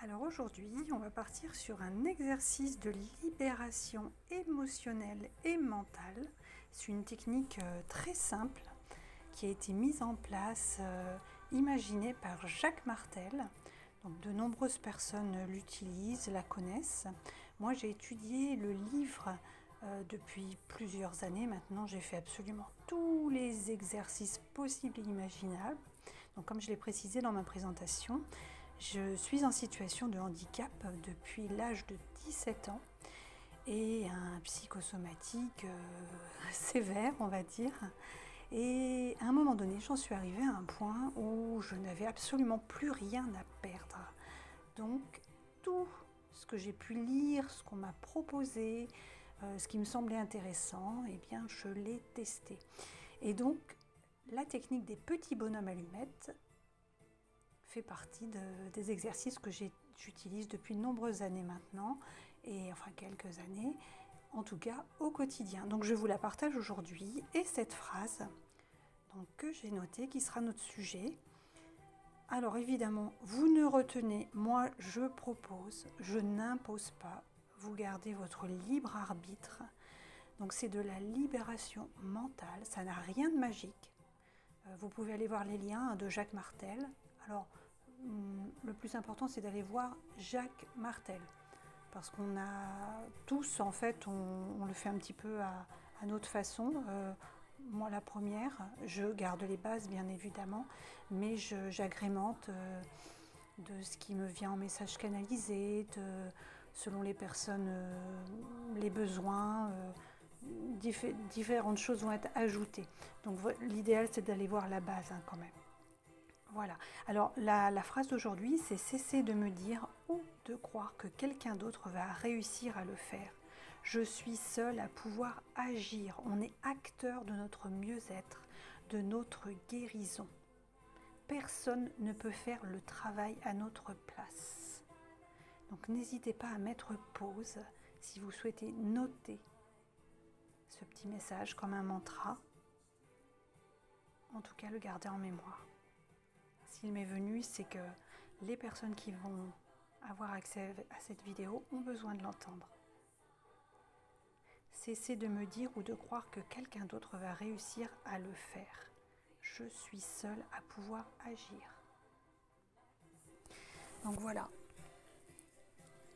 Alors aujourd'hui, on va partir sur un exercice de libération émotionnelle et mentale. C'est une technique très simple qui a été mise en place, imaginée par Jacques Martel. Donc, de nombreuses personnes l'utilisent, la connaissent. Moi, j'ai étudié le livre depuis plusieurs années maintenant. J'ai fait absolument tous les exercices possibles et imaginables. Donc, comme je l'ai précisé dans ma présentation, je suis en situation de handicap depuis l'âge de 17 ans et un psychosomatique sévère, on va dire. Et à un moment donné, j'en suis arrivée à un point où je n'avais absolument plus rien à perdre. Donc, tout ce que j'ai pu lire, ce qu'on m'a proposé, ce qui me semblait intéressant, eh bien, je l'ai testé. Et donc, la technique des petits bonhommes allumettes fait partie des exercices que j'utilise depuis de nombreuses années maintenant, et enfin quelques années, en tout cas au quotidien. Donc je vous la partage aujourd'hui, et cette phrase donc, que j'ai notée, qui sera notre sujet. Alors évidemment, vous ne retenez, moi je propose, je n'impose pas, vous gardez votre libre arbitre. Donc c'est de la libération mentale, ça n'a rien de magique. Vous pouvez aller voir les liens de Jacques Martel. Alors, le plus important, c'est d'aller voir Jacques Martel. Parce qu'on a tous, en fait, on le fait un petit peu à notre façon. Moi, la première, je garde les bases, bien évidemment, mais j'agrémente de ce qui me vient en message canalisé, selon les personnes, les besoins, différentes choses vont être ajoutées. Donc l'idéal, c'est d'aller voir la base quand même. Voilà. Alors la phrase d'aujourd'hui, c'est cesser de me dire ou de croire que quelqu'un d'autre va réussir à le faire. Je suis seule à pouvoir agir. On est acteur de notre mieux-être, de notre guérison. Personne ne peut faire le travail à notre place. Donc n'hésitez pas à mettre pause si vous souhaitez noter ce petit message comme un mantra. En tout cas, le garder en mémoire. S'il m'est venu, c'est que les personnes qui vont avoir accès à cette vidéo ont besoin de l'entendre. Cessez de me dire ou de croire que quelqu'un d'autre va réussir à le faire. Je suis seule à pouvoir agir. Donc voilà,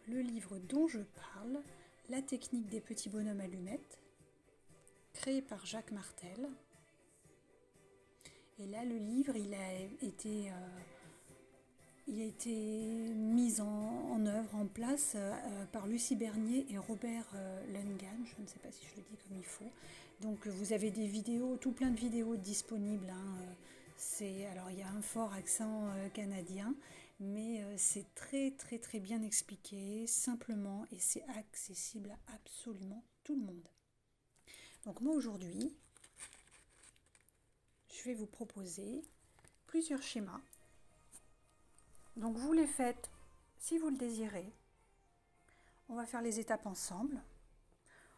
le livre dont je parle, La technique des petits bonhommes allumettes, créé par Jacques Martel. Et là, le livre, il a été mis en œuvre, en place par Lucie Bernier et Robert Lengan. Je ne sais pas si je le dis comme il faut. Donc vous avez des vidéos, tout plein de vidéos disponibles. Alors il y a un fort accent canadien, mais c'est très très très bien expliqué, simplement, et c'est accessible à absolument tout le monde. Donc moi aujourd'hui, je vais vous proposer plusieurs schémas. Donc vous les faites si vous le désirez. On va faire les étapes ensemble.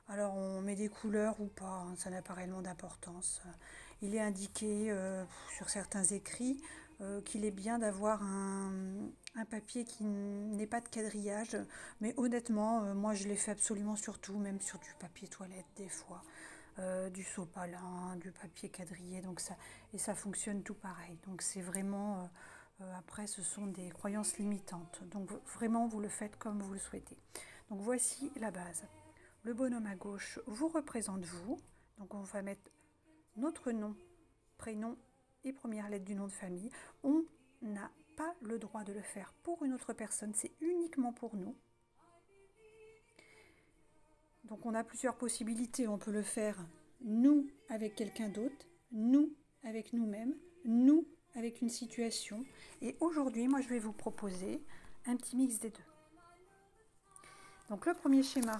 Alors on met des couleurs ou pas, ça n'a pas réellement d'importance. Il est indiqué sur certains écrits qu'il est bien d'avoir un papier qui n'ait pas de quadrillage. Mais honnêtement, moi je l'ai fait absolument sur tout, même sur du papier toilette des fois. Du sopalin, du papier quadrillé, donc ça fonctionne tout pareil. Donc c'est vraiment, après ce sont des croyances limitantes. Donc vraiment vous le faites comme vous le souhaitez. Donc voici la base. Le bonhomme à gauche vous représente vous. Donc on va mettre notre nom, prénom et première lettre du nom de famille. On n'a pas le droit de le faire pour une autre personne, c'est uniquement pour nous. Donc on a plusieurs possibilités, on peut le faire nous avec quelqu'un d'autre, nous avec nous-mêmes, nous avec une situation. Et aujourd'hui, moi je vais vous proposer un petit mix des deux. Donc le premier schéma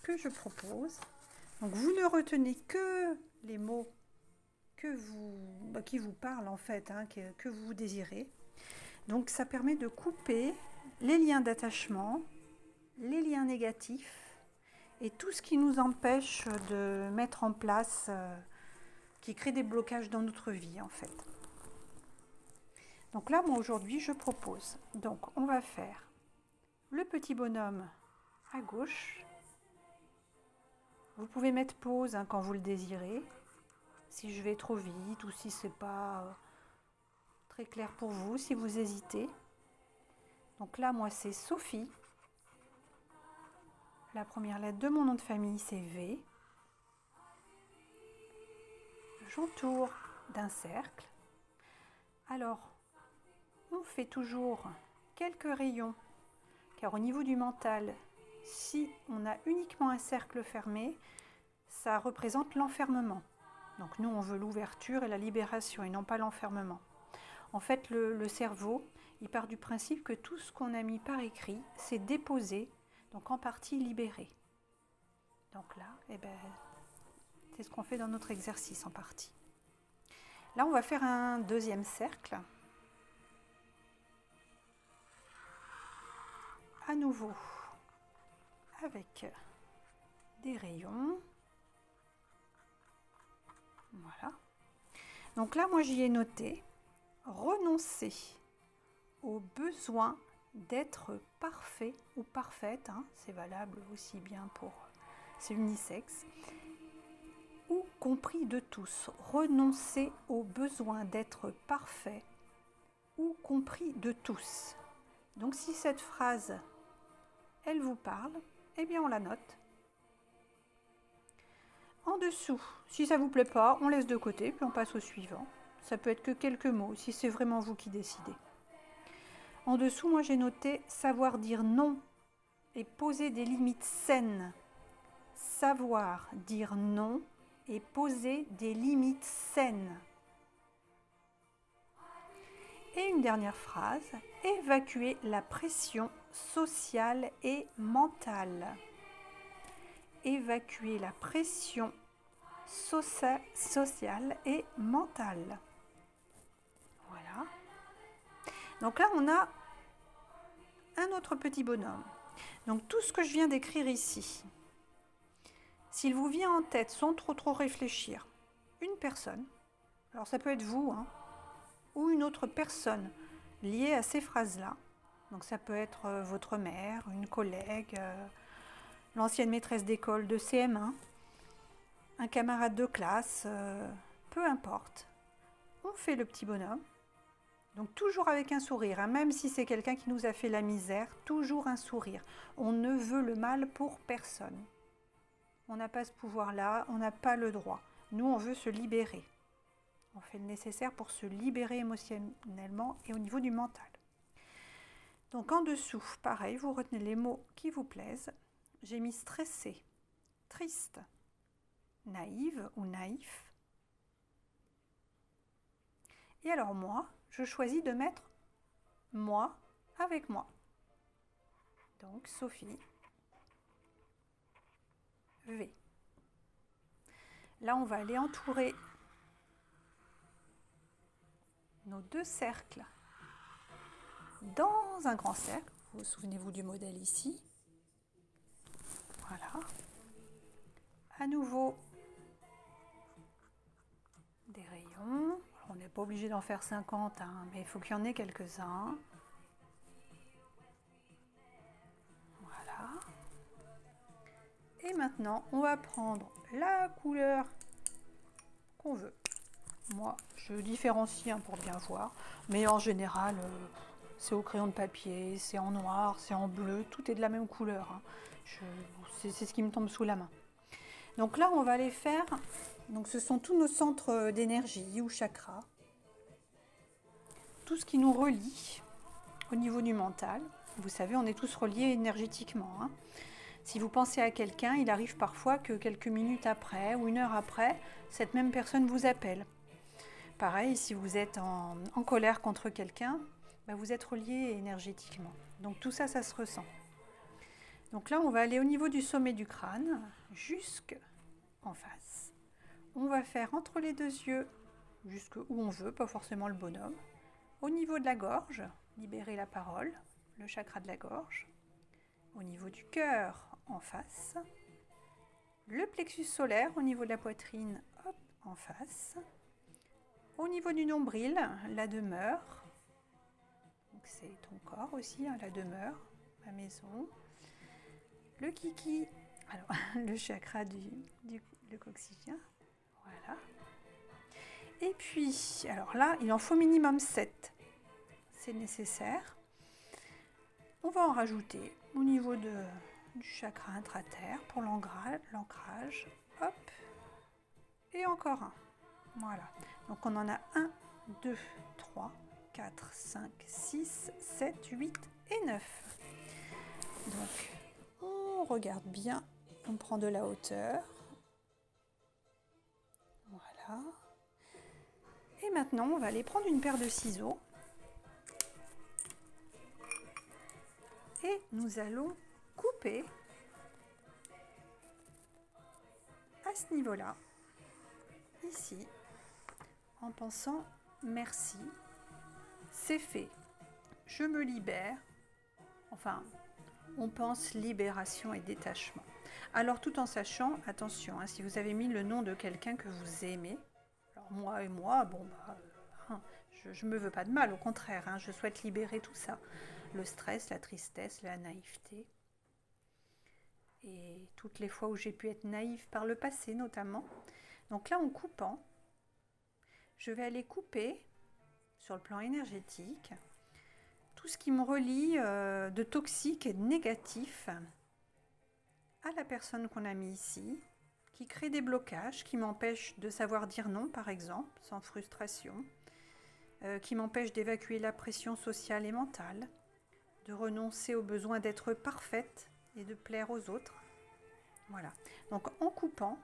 que je propose, donc vous ne retenez que les mots qui vous parlent en fait, que vous désirez. Donc ça permet de couper les liens d'attachement, les liens négatifs, et tout ce qui nous empêche de mettre en place, qui crée des blocages dans notre vie en fait. Donc là, moi aujourd'hui, je propose. Donc on va faire le petit bonhomme à gauche. Vous pouvez mettre pause quand vous le désirez. Si je vais trop vite ou si c'est pas très clair pour vous, si vous hésitez. Donc là, moi, c'est Sophie. La première lettre de mon nom de famille, c'est V. J'entoure d'un cercle. Alors, on fait toujours quelques rayons, car au niveau du mental, si on a uniquement un cercle fermé, ça représente l'enfermement. Donc nous, on veut l'ouverture et la libération, et non pas l'enfermement. En fait, le cerveau, il part du principe que tout ce qu'on a mis par écrit, c'est déposé, donc en partie libéré. Donc là, c'est ce qu'on fait dans notre exercice en partie. Là, on va faire un deuxième cercle. À nouveau, avec des rayons. Voilà. Donc là, moi, j'y ai noté renoncer au besoin d'être parfait ou parfaite. C'est valable aussi bien pour... c'est unisexe. Ou compris de tous. Renoncer au besoin d'être parfait ou compris de tous. Donc si cette phrase, elle vous parle, eh bien on la note. En dessous, si ça ne vous plaît pas, on laisse de côté, puis on passe au suivant. Ça peut être que quelques mots, si c'est vraiment vous qui décidez. En dessous, moi j'ai noté savoir dire non et poser des limites saines. Savoir dire non et poser des limites saines. Et une dernière phrase, évacuer la pression sociale et mentale. Évacuer la pression sociale et mentale. Voilà. Donc là, on a un autre petit bonhomme. Donc tout ce que je viens d'écrire ici, s'il vous vient en tête sans trop réfléchir, une personne, alors ça peut être vous, ou une autre personne liée à ces phrases-là. Donc ça peut être votre mère, une collègue, l'ancienne maîtresse d'école de CM1, un camarade de classe, peu importe. On fait le petit bonhomme. Donc toujours avec un sourire, même si c'est quelqu'un qui nous a fait la misère, toujours un sourire. On ne veut le mal pour personne. On n'a pas ce pouvoir-là, on n'a pas le droit. Nous, on veut se libérer. On fait le nécessaire pour se libérer émotionnellement et au niveau du mental. Donc en dessous, pareil, vous retenez les mots qui vous plaisent. J'ai mis stressé, triste, naïve ou naïf. Et alors moi, je choisis de mettre moi avec moi. Donc Sophie, V. Là, on va aller entourer nos deux cercles dans un grand cercle. Vous souvenez-vous du modèle ici. Voilà. À nouveau, des rayons. On n'est pas obligé d'en faire 50, mais il faut qu'il y en ait quelques-uns. Voilà. Et maintenant, on va prendre la couleur qu'on veut. Moi, je différencie pour bien voir, mais en général, c'est au crayon de papier, c'est en noir, c'est en bleu, tout est de la même couleur. C'est ce qui me tombe sous la main. Donc là, on va aller faire, donc ce sont tous nos centres d'énergie ou chakras, tout ce qui nous relie au niveau du mental. Vous savez, on est tous reliés énergétiquement. Si vous pensez à quelqu'un, il arrive parfois que quelques minutes après ou une heure après, cette même personne vous appelle. Pareil, si vous êtes en colère contre quelqu'un, vous êtes relié énergétiquement. Donc tout ça, ça se ressent. Donc là, on va aller au niveau du sommet du crâne, jusqu'en face. On va faire entre les deux yeux, jusque où on veut, pas forcément le bonhomme. Au niveau de la gorge, libérer la parole, le chakra de la gorge. Au niveau du cœur, en face. Le plexus solaire, au niveau de la poitrine, hop, en face. Au niveau du nombril, la demeure. c'est ton corps aussi, hein, la demeure, la maison. Le kiki, alors le chakra le coccygien, voilà. Et puis, alors là, il en faut minimum 7. C'est nécessaire. On va en rajouter au niveau du chakra intraterre pour l'ancrage. Hop. Et encore un. Voilà. Donc on en a 1, 2, 3, 4, 5, 6, 7, 8 et 9. Donc on regarde bien. On prend de la hauteur. Voilà. Et maintenant, on va aller prendre une paire de ciseaux. Et nous allons couper à ce niveau-là, ici, en pensant merci, c'est fait, je me libère. Enfin, on pense libération et détachement. Alors tout en sachant, attention, hein, si vous avez mis le nom de quelqu'un que vous aimez, alors moi, bon bah, je me veux pas de mal, au contraire, hein, je souhaite libérer tout ça. Le stress, la tristesse, la naïveté. Et toutes les fois où j'ai pu être naïve par le passé notamment. Donc là, en coupant, je vais aller couper, sur le plan énergétique, tout ce qui me relie de toxique et de négatif à la personne qu'on a mis ici, qui crée des blocages, qui m'empêchent de savoir dire non, par exemple, sans frustration, qui m'empêchent d'évacuer la pression sociale et mentale, de renoncer au besoin d'être parfaite et de plaire aux autres. Voilà. Donc en coupant,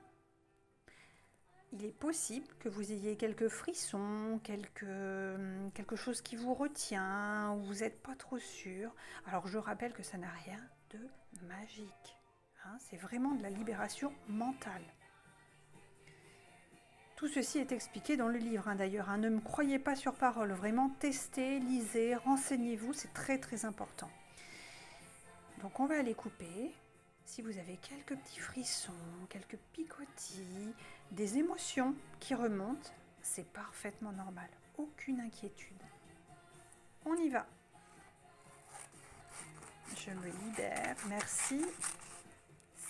il est possible que vous ayez quelques frissons, quelque chose qui vous retient, ou vous n'êtes pas trop sûr. Alors je rappelle que ça n'a rien de magique. Hein, c'est vraiment de la libération mentale. Tout ceci est expliqué dans le livre, hein, d'ailleurs. Hein. Ne me croyez pas sur parole, vraiment testez, lisez, renseignez-vous, c'est très très important. Donc on va aller couper. Si vous avez quelques petits frissons, quelques picotis, des émotions qui remontent, c'est parfaitement normal. Aucune inquiétude. On y va. Je me libère, merci.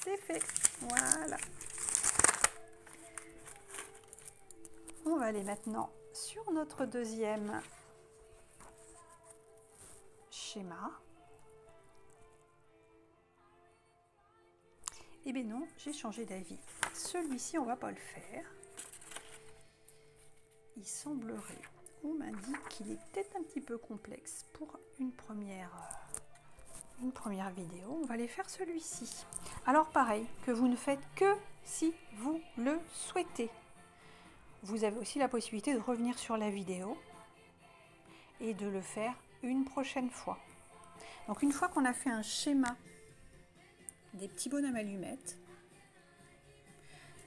C'est fait. Voilà. On va aller maintenant sur notre deuxième schéma. Eh bien non, j'ai changé d'avis. Celui-ci, on ne va pas le faire. Il semblerait, on m'indique qu'il est peut-être un petit peu complexe pour une première vidéo. On va aller faire celui-ci. Alors pareil, que vous ne faites que si vous le souhaitez. Vous avez aussi la possibilité de revenir sur la vidéo et de le faire une prochaine fois. Donc une fois qu'on a fait un schéma des petits bonhommes allumettes,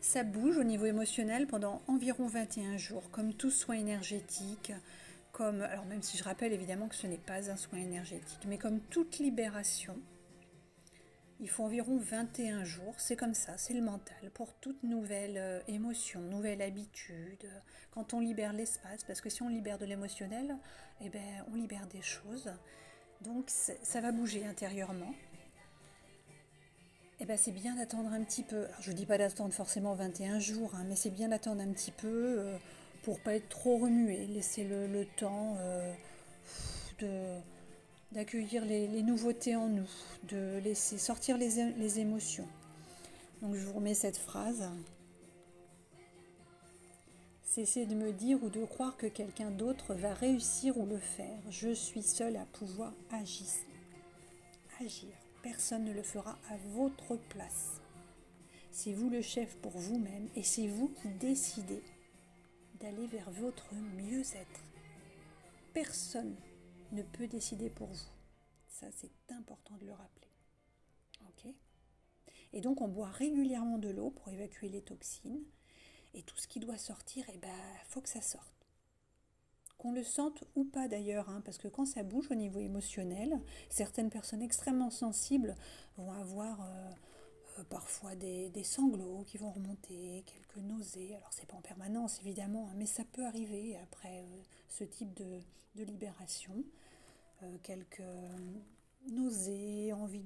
ça bouge au niveau émotionnel pendant environ 21 jours, comme tout soin énergétique, alors même si je rappelle évidemment que ce n'est pas un soin énergétique, mais comme toute libération, il faut environ 21 jours, c'est comme ça, c'est le mental, pour toute nouvelle émotion, nouvelle habitude, quand on libère l'espace, parce que si on libère de l'émotionnel, eh ben, on libère des choses, donc ça va bouger intérieurement. Eh ben, c'est bien d'attendre un petit peu, alors je ne dis pas d'attendre forcément 21 jours, hein, mais c'est bien d'attendre un petit peu pour ne pas être trop remué, laisser le temps d'accueillir les nouveautés en nous, de laisser sortir les émotions. Donc je vous remets cette phrase. Cessez de me dire ou de croire que quelqu'un d'autre va réussir ou le faire. Je suis seule à pouvoir agir. Personne ne le fera à votre place. C'est vous le chef pour vous-même et c'est vous qui décidez d'aller vers votre mieux-être. Personne ne peut décider pour vous. Ça, c'est important de le rappeler. Ok ? Et donc, on boit régulièrement de l'eau pour évacuer les toxines. Et tout ce qui doit sortir, faut que ça sorte. Qu'on le sente ou pas d'ailleurs, hein, parce que quand ça bouge au niveau émotionnel, certaines personnes extrêmement sensibles vont avoir parfois des sanglots qui vont remonter, quelques nausées. Alors, c'est pas en permanence, évidemment, hein, mais ça peut arriver après ce type de libération. quelques nausées, envie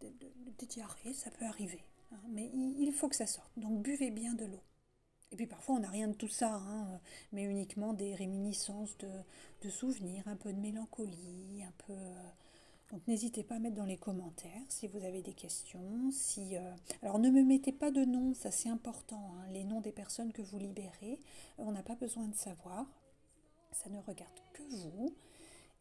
de diarrhée, ça peut arriver. Hein, mais il faut que ça sorte. Donc buvez bien de l'eau. Et puis parfois on n'a rien de tout ça, hein, mais uniquement des réminiscences de souvenirs, un peu de mélancolie, un peu... Donc n'hésitez pas à mettre dans les commentaires si vous avez des questions. Alors ne me mettez pas de noms, ça c'est important, hein, les noms des personnes que vous libérez, on n'a pas besoin de savoir, ça ne regarde que vous.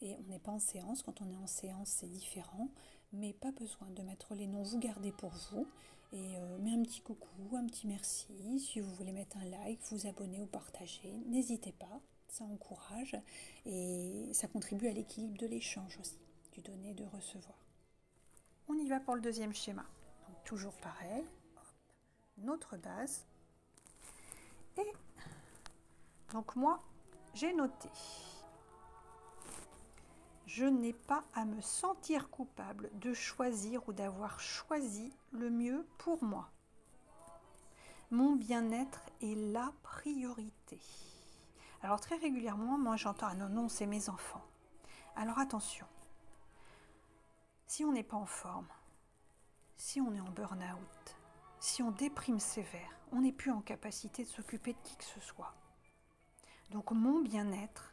Et on n'est pas en séance, quand on est en séance c'est différent, mais pas besoin de mettre les noms, vous gardez pour vous. Et mais un petit coucou, un petit merci, si vous voulez mettre un like, vous abonner ou partager, n'hésitez pas, ça encourage et ça contribue à l'équilibre de l'échange aussi, du donner et de recevoir. On y va pour le deuxième schéma, donc toujours pareil, hop, notre base. Et donc moi j'ai noté. Je n'ai pas à me sentir coupable de choisir ou d'avoir choisi le mieux pour moi. Mon bien-être est la priorité. Alors très régulièrement, moi j'entends « Ah non, non, c'est mes enfants ». Alors attention, si on n'est pas en forme, si on est en burn-out, si on déprime sévère, on n'est plus en capacité de s'occuper de qui que ce soit. Donc mon bien-être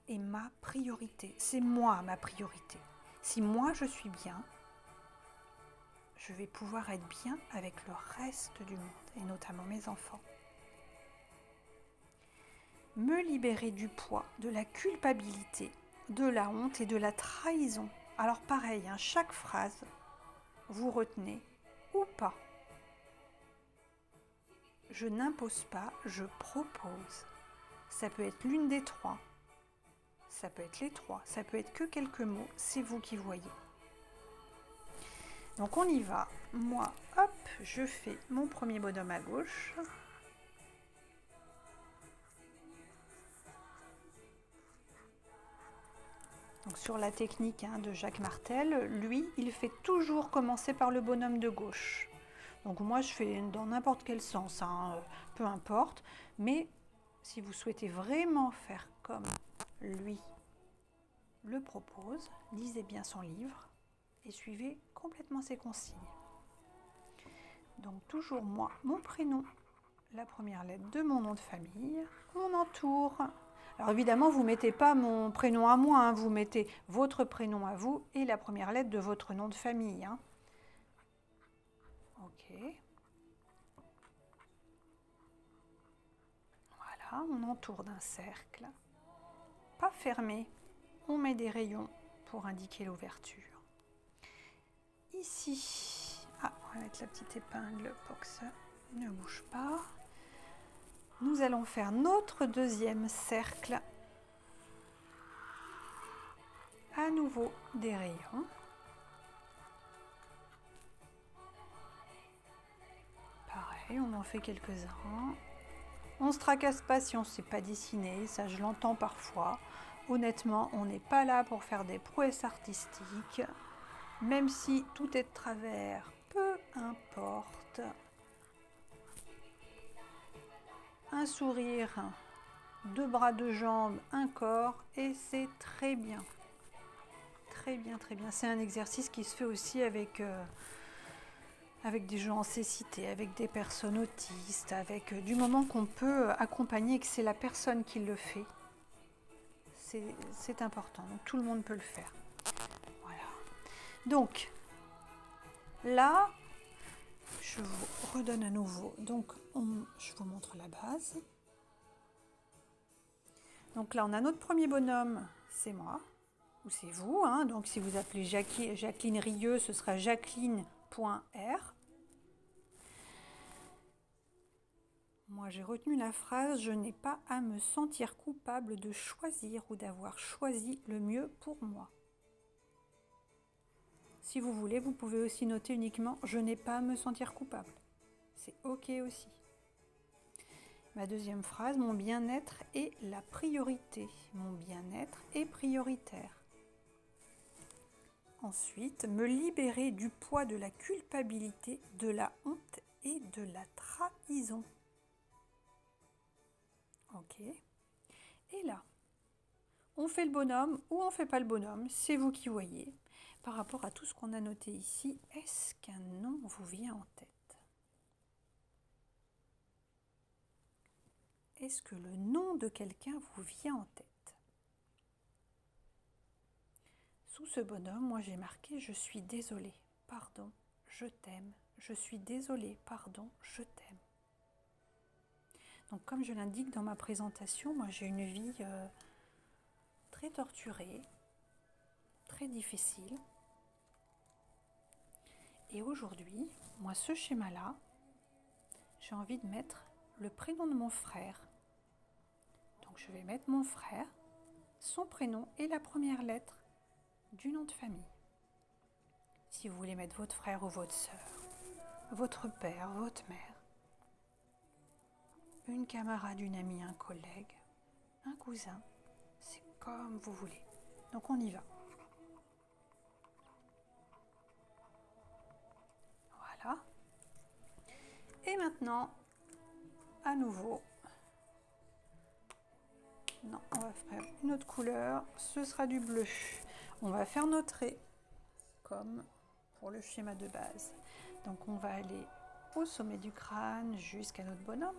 est ma priorité, c'est moi ma priorité. Si moi je suis bien, je vais pouvoir être bien avec le reste du monde, et notamment mes enfants. Me libérer du poids, de la culpabilité, de la honte et de la trahison. Alors pareil, hein, chaque phrase, vous retenez ou pas. Je n'impose pas, je propose. Ça peut être l'une des trois. Ça peut être les trois, ça peut être que quelques mots, c'est vous qui voyez. Donc on y va. Moi, hop, je fais mon premier bonhomme à gauche. Donc sur la technique de Jacques Martel, lui, il fait toujours commencer par le bonhomme de gauche. Donc moi, je fais dans n'importe quel sens, peu importe. Mais si vous souhaitez vraiment faire comme lui le propose, lisez bien son livre et suivez complètement ses consignes. Donc toujours moi, mon prénom, la première lettre de mon nom de famille, on entoure. Alors évidemment, vous ne mettez pas mon prénom à moi, hein, vous mettez votre prénom à vous et la première lettre de votre nom de famille. Hein. Ok. Voilà, on entoure d'un cercle, pas fermé. On met des rayons pour indiquer l'ouverture. Ici, on va mettre la petite épingle pour que ça ne bouge pas. Nous allons faire notre deuxième cercle. À nouveau des rayons. Pareil, on en fait quelques-uns. On ne se tracasse pas si on ne sait pas dessiner, ça je l'entends parfois. Honnêtement, on n'est pas là pour faire des prouesses artistiques, même si tout est de travers, peu importe. Un sourire, deux bras, deux jambes, un corps, et c'est très bien. Très bien, très bien. C'est un exercice qui se fait aussi avec des gens en cécité, avec des personnes autistes, du moment qu'on peut accompagner et que c'est la personne qui le fait. C'est important, donc tout le monde peut le faire. Voilà. Donc, là, je vous redonne à nouveau. Donc, je vous montre la base. Donc là, on a notre premier bonhomme, c'est moi, ou c'est vous. Hein. Donc, si vous appelez Jacqueline Rieux, ce sera jacqueline.r. Moi, j'ai retenu la phrase « Je n'ai pas à me sentir coupable de choisir ou d'avoir choisi le mieux pour moi ». Si vous voulez, vous pouvez aussi noter uniquement « Je n'ai pas à me sentir coupable ». C'est OK aussi. Ma deuxième phrase « Mon bien-être est la priorité ». Mon bien-être est prioritaire. Ensuite, me libérer du poids de la culpabilité, de la honte et de la trahison. Ok. Et là, On fait le bonhomme ou on ne fait pas le bonhomme, c'est vous qui voyez. Par rapport à tout ce qu'on a noté ici, est-ce qu'un nom vous vient en tête? Est-ce que le nom de quelqu'un vous vient en tête? Sous ce bonhomme, moi j'ai marqué « Je suis désolée, pardon, je t'aime, je suis désolée, pardon, je t'aime ». Donc comme je l'indique dans ma présentation, moi j'ai une vie très torturée, très difficile. Et aujourd'hui, moi ce schéma-là, j'ai envie de mettre le prénom de mon frère. Donc je vais mettre mon frère, son prénom et la première lettre du nom de famille. Si vous voulez mettre votre frère ou votre sœur, votre père, votre mère, une camarade, une amie, un collègue, un cousin, c'est comme vous voulez. Donc on y va. Voilà. Et maintenant, à nouveau, non, on va faire une autre couleur, ce sera du bleu. On va faire nos traits comme pour le schéma de base. Donc on va aller au sommet du crâne jusqu'à notre bonhomme,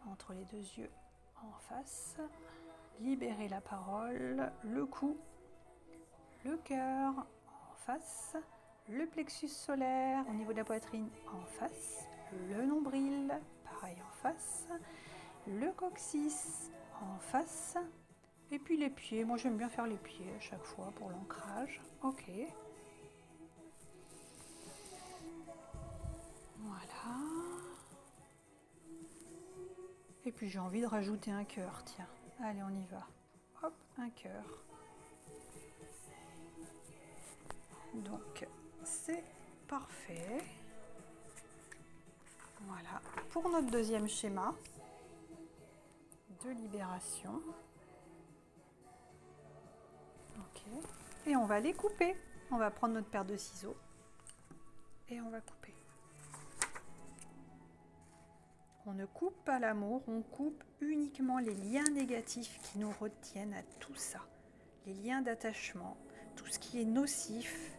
entre les deux yeux en face, libérer la parole, le cou, le cœur en face, le plexus solaire au niveau de la poitrine en face, le nombril pareil en face, le coccyx en face, et puis les pieds. Moi j'aime bien faire les pieds à chaque fois pour l'ancrage. Ok. Voilà. Et puis j'ai envie de rajouter un cœur, tiens. Allez, on y va. Hop, un cœur. Donc c'est parfait. Voilà. Pour notre deuxième schéma de libération. Ok. Et on va les couper. On va prendre notre paire de ciseaux et on va couper. On ne coupe pas l'amour, on coupe uniquement les liens négatifs qui nous retiennent à tout ça. Les liens d'attachement, tout ce qui est nocif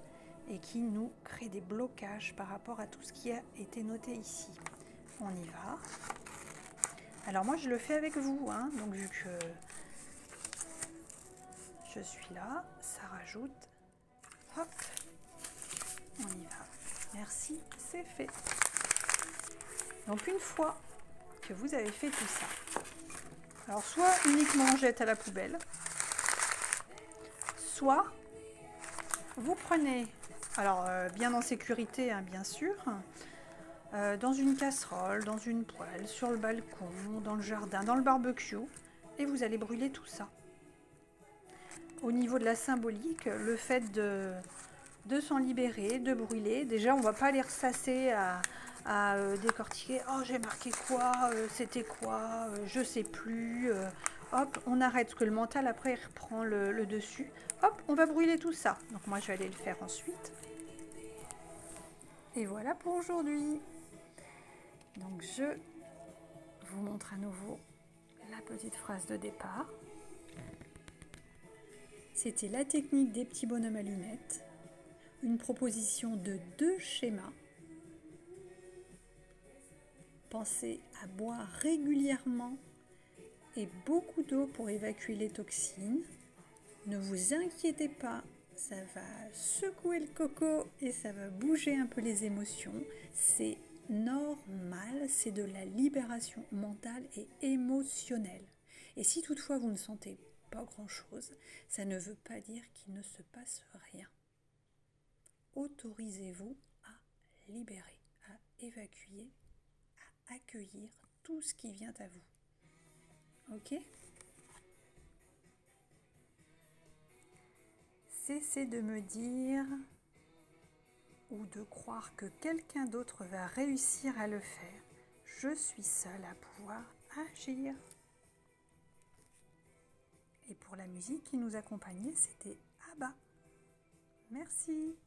et qui nous crée des blocages par rapport à tout ce qui a été noté ici. On y va. Alors moi je le fais avec vous, hein, donc vu que je suis là, ça rajoute. Hop, on y va. Merci, c'est fait. Donc une fois que vous avez fait tout ça, alors soit uniquement on jette à la poubelle, soit vous prenez, alors bien en sécurité hein, bien sûr, dans une casserole, dans une poêle, sur le balcon, dans le jardin, dans le barbecue, et vous allez brûler tout ça. Au niveau de la symbolique, le fait de s'en libérer, de brûler, déjà on ne va pas les ressasser à décortiquer, oh j'ai marqué quoi, c'était quoi, je sais plus, hop, on arrête, parce que le mental après il reprend le dessus, hop, on va brûler tout ça. Donc moi je vais aller le faire ensuite. Et voilà pour aujourd'hui. Donc je vous montre à nouveau la petite phrase de départ. C'était la technique des petits bonhommes allumettes, une proposition de 2 schémas. Pensez à boire régulièrement et beaucoup d'eau pour évacuer les toxines. Ne vous inquiétez pas, ça va secouer le coco et ça va bouger un peu les émotions. C'est normal, c'est de la libération mentale et émotionnelle. Et si toutefois vous ne sentez pas grand-chose, ça ne veut pas dire qu'il ne se passe rien. Autorisez-vous à libérer, à évacuer, à accueillir tout ce qui vient à vous. Ok ? Cessez de me dire ou de croire que quelqu'un d'autre va réussir à le faire. Je suis seule à pouvoir agir. Et pour la musique qui nous accompagnait, c'était Abba. Merci.